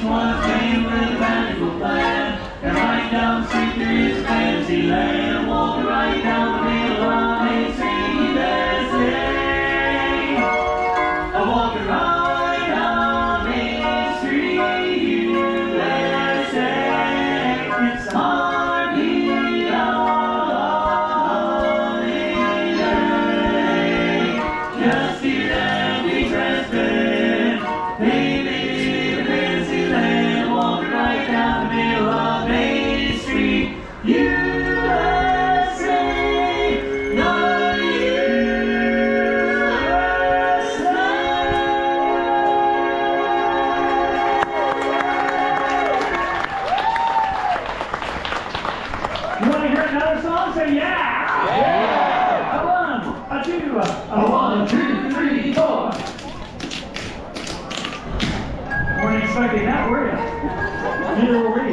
voice once came with a magical plan. And right down the street there is a fantasy land. Walking right down the middle of Main Street, USA. Walking right down Main Street, USA. It's a heartbeat holiday. Just hear that big brass band. Hey, baby, the fantasy land. Walking right down the middle of Main Street, USA. No, You want to hear another song? Say yeah! Yeah! A one, a two, a 1, 2, 3, 4. Weren't expecting that, were you? Neither were we.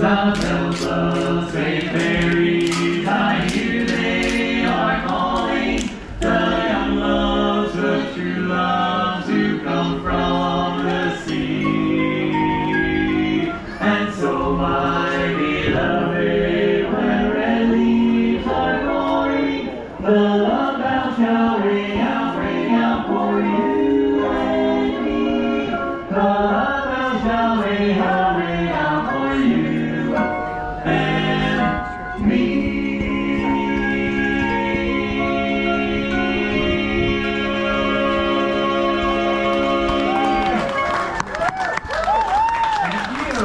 Loud bells of St. Mary's, I hear they are calling the young loves, the true loves who come from the sea. And so, my beloved, when red leaves are growing, the love bells shall ring out for you and me. The love bells shall ring out for you and me. Thank you.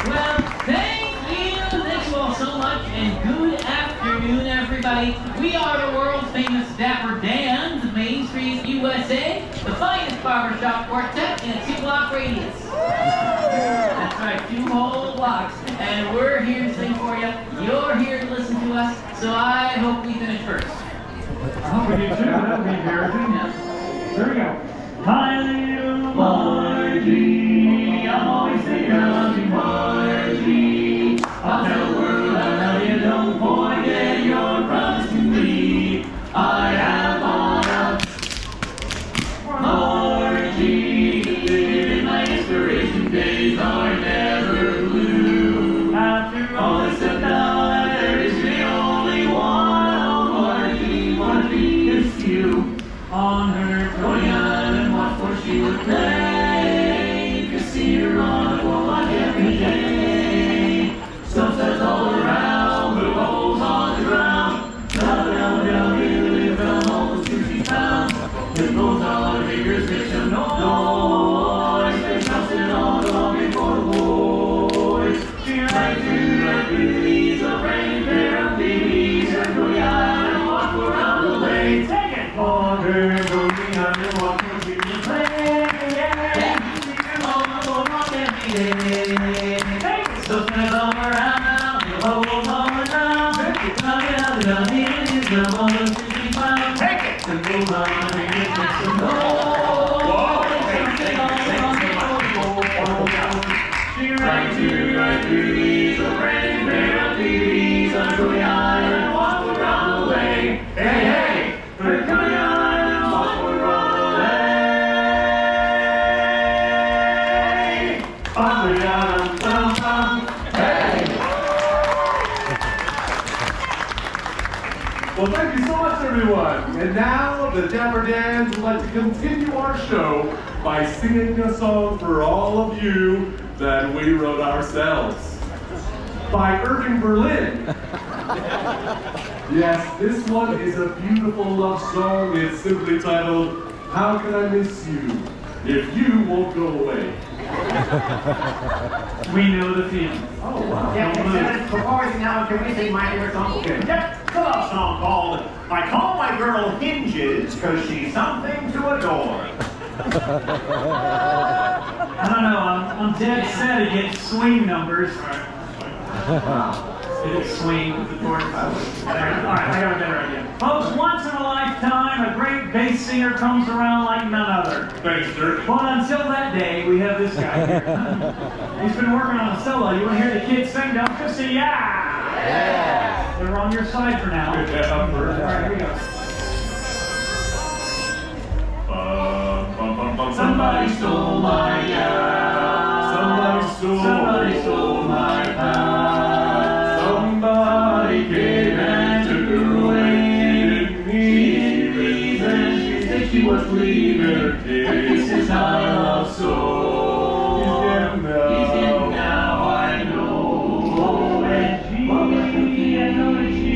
Well, thank you. Thank you all so much, and good afternoon, everybody. We are the world famous Dapper Dans, Main Street, USA, the finest barbershop quartet in a 2-block radius. That's right, 2 whole blocks. And we're here to sing for you. You're here to listen to us, so I hope we finish first. I hope we do too. That would be encouraging. Yeah. There we go. Hi, little Margie. I'm always thinking of you, Margie. I'll tell the world I love you, don't forget your promise to me. I have on Margie, living in my inspiration days are never blue. After All this stuff now, there is the only one. Margie is you. on her Going out and watch for she would play. You can see her on a wall like every day. Sunsets all around, blue holes on the ground. Down here, live almost 60 pounds. It goes on her fingers, makes them noise. They're bouncing all along before the boys. She right to these, a brand new pair of babies. And go out and walk around the lake. Take it! On her booty, I'm walking to the play. Yeah, see her on the boardwalk every day. Sunsets all around, the holes all around. Coming out of the hand is the almost 60 pounds. Take it! And goes on her fingers, makes them noise. She right through these, a brand new pair of babies. I'm going out and walk around the lake. Hey, hey, we're coming out and walk around the lake. Hey. Well, thank you so much, everyone. And now, the Dapper Dans would like to continue our show by singing a song for all of you that we wrote ourselves. By Irving Berlin. Yes, this one is a beautiful love song. It's simply titled, How Can I Miss You If You Won't Go Away? We know the feeling. Oh, wow. Yeah, instead of performing now, can we sing my favorite song? Okay. Yep, it's a love song called I Call My Girl Hinges Because She's Something to Adore. I don't know, I'm dead set against swing numbers. Did it swing with the chords? Alright, I got a better idea. Folks, once in a lifetime, great bass singer comes around like none other. Thanks, sir. But until that day, we have this guy here. He's been working on a solo. You want to hear the kids sing? Don't you see? Yeah! They're on your side for now. Good job. All right, here we go. Somebody stole my gal. Somebody stole my pal. Somebody came and took her away. She didn't reason. She said she was leaving. And this is how I love so. He's getting now, I know. Oh, and she, I know that she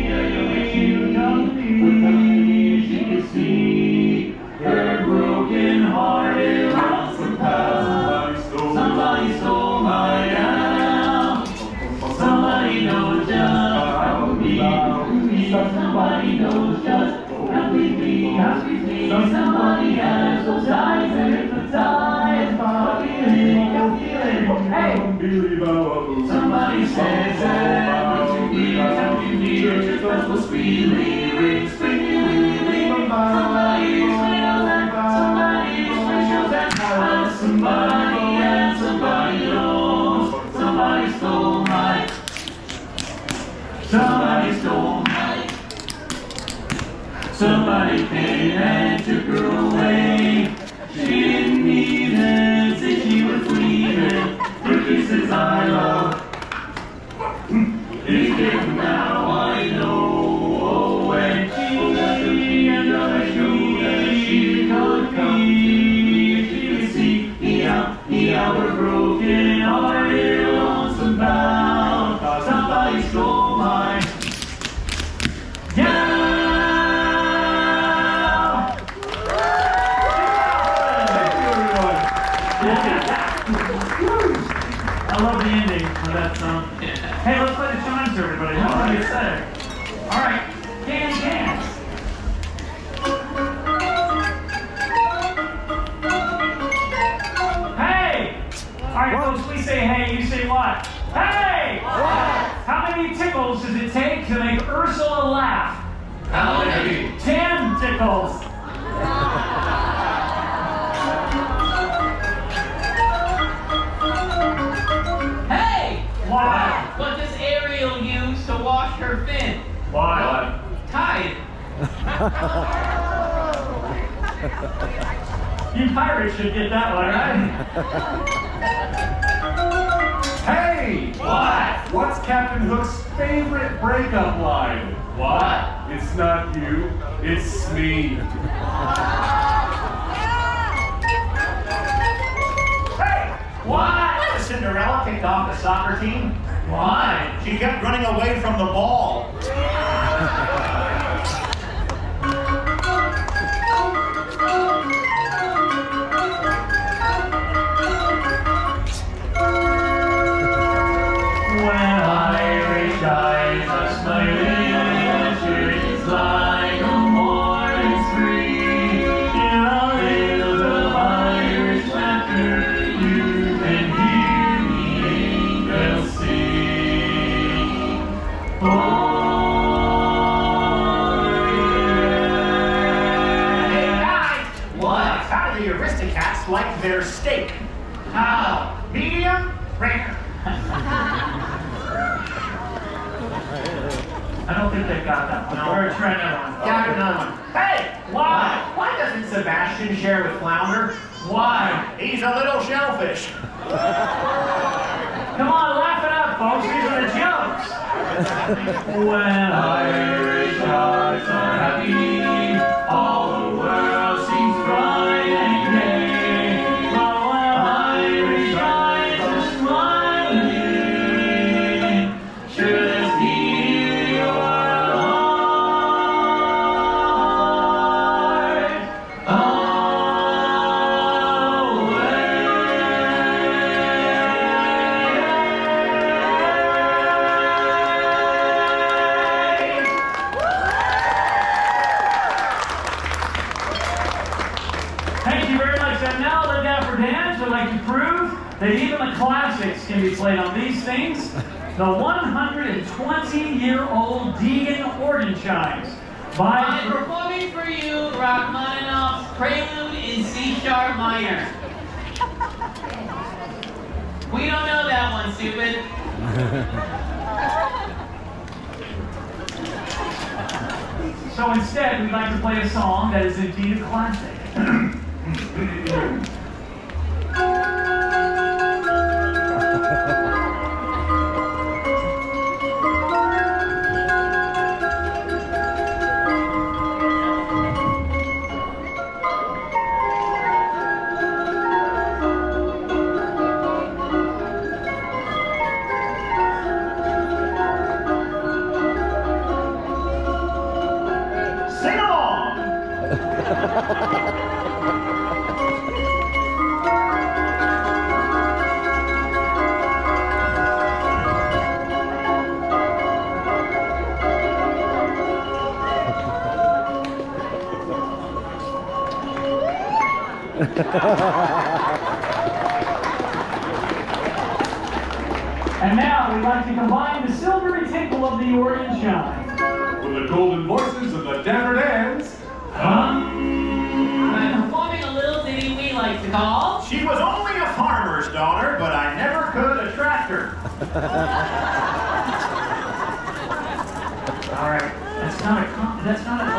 come to me. She could see her broken hearted lonesome pal. Somebody stole my gal. Somebody knows just how to be. Somebody knows just how to be. Somebody has those eyes and hypnotized. Hey! Somebody says that what you need, how you need, your trust was sweetly ring, springly. Somebody smells that, somebody smells that. Somebody and somebody knows. Somebody stole my. Somebody stole my. Somebody came and took her away. She didn't even say she was leaving. Her kisses I love. It's getting now I know. Oh, and she another shoe that she could come. She could see our broken hearted lonesome bound. Somebody stole my gal. I love the ending of that song. Hey, let's play the chimes, everybody. What do you say? All right, can. Hey! All right, folks, we say hey, you say what? Hey! What? How many tickles does it take to make Ursula laugh? How many? 10 tickles. Hey! Why? What does Ariel use to wash her fin? Why? Tide. You pirates should get that one, right? Hey! What? What's Captain Hook's favorite breakup line? What? It's not you, it's me. Hey! What? Cinderella kicked off the soccer team. Why? She kept running away from the ball. When Irish eyes are smiling, it's like a morning spree. In a little Irish laughter, you can hear the angels sing. Oh, Hey guys! What? How do the Aristocats like their steak? How? Medium? Rare. I don't think they got that one. No. We're trying another one. Got another one. Hey! Why? Why doesn't Sebastian share with Flounder? Why? He's a little shellfish. Come on, laugh it up, folks. These are the jokes. When Irish hearts are happy, all the world seems bright and gay. Irish eyes are smiling, sure as hear your heart. Thank you very much. And now the Dapper Dans would like to prove that even the classics can be played on these things. The 120-year-old Deegan organ chimes. I'm performing for you Rachmaninoff's Prelude in C sharp minor. We don't know that one, stupid. So instead, we'd like to play a song that is indeed a classic. Sing along! And now we'd like to combine the silvery tinkle of the organ chime With the golden voices of the Dapper Dans. I'm performing a little ditty we like to call. She was only a farmer's daughter, but I never could attract her. All right, that's not a,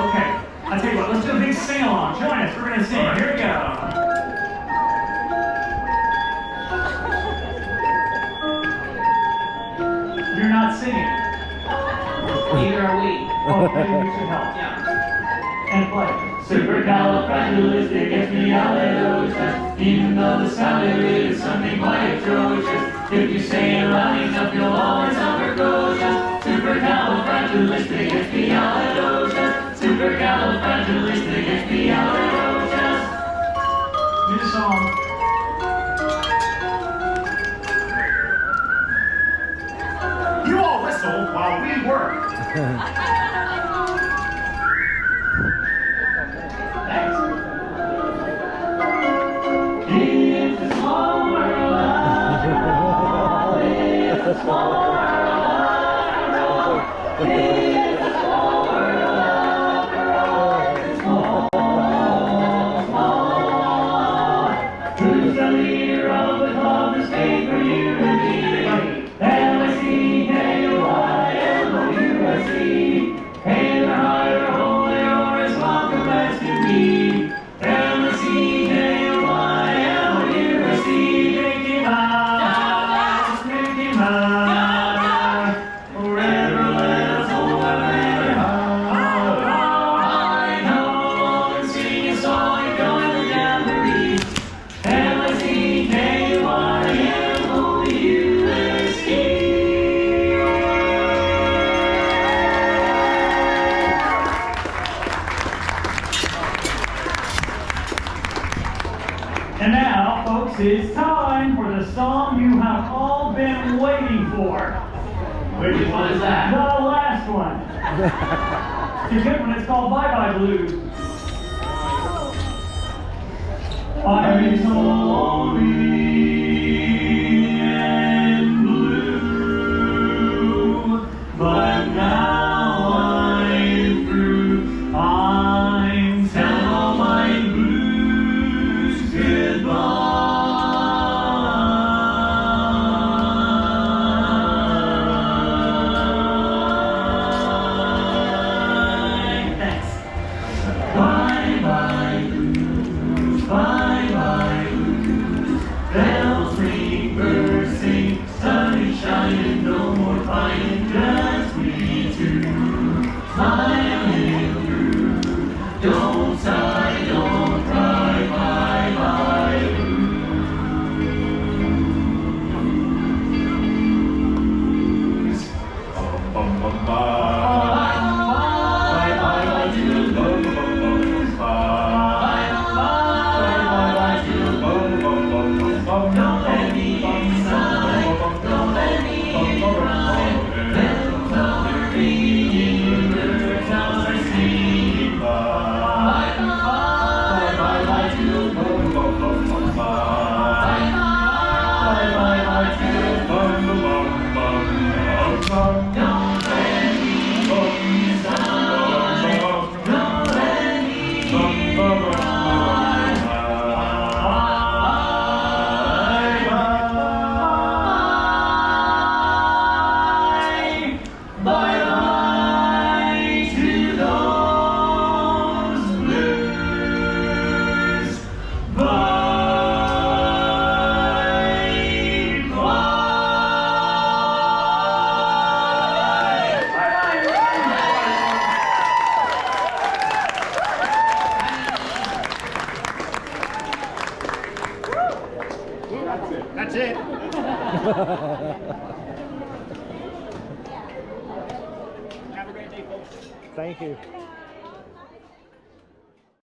okay. I'll tell you what, let's do a big sing-along. Join us, we're gonna sing. Here we go. You're not singing. Neither are we. Oh, maybe we should help. Yeah. And play. Supercalifragilisticexpialidocious. Even though the sound of it is something quite atrocious, if you say it loud enough, you'll always sound precocious. Supercalifragilisticexpialidocious. Supercalifragilisticexpialidocious. New song. You all whistle while we work. Thanks. It's a small world after all. It's a small world after all. It's a small world after all. It's small. Who's the leader of the club that's made for you and me? L-I-C-K-Y-M-O-U-S-E. Hey, they're higher, holy, or as welcome as to be. L-I-C-K-Y-M-O-U-S-E. Mickey Mouse, Mickey Mouse. Forever let us hold our land. I know and sing a song and join the jamboree. L-I-C-K-Y-M-O-U-S-E. And now, folks, it's time for the song you have all been waiting for. Which one is that? The last one. It's a good one. It's called Bye Bye Blues. I've been so lonely and blue, but now I'm through. I'm telling all my blues goodbye. Thanks. Bye bye blues, bye bye blues. Have a great day, folks. Thank you.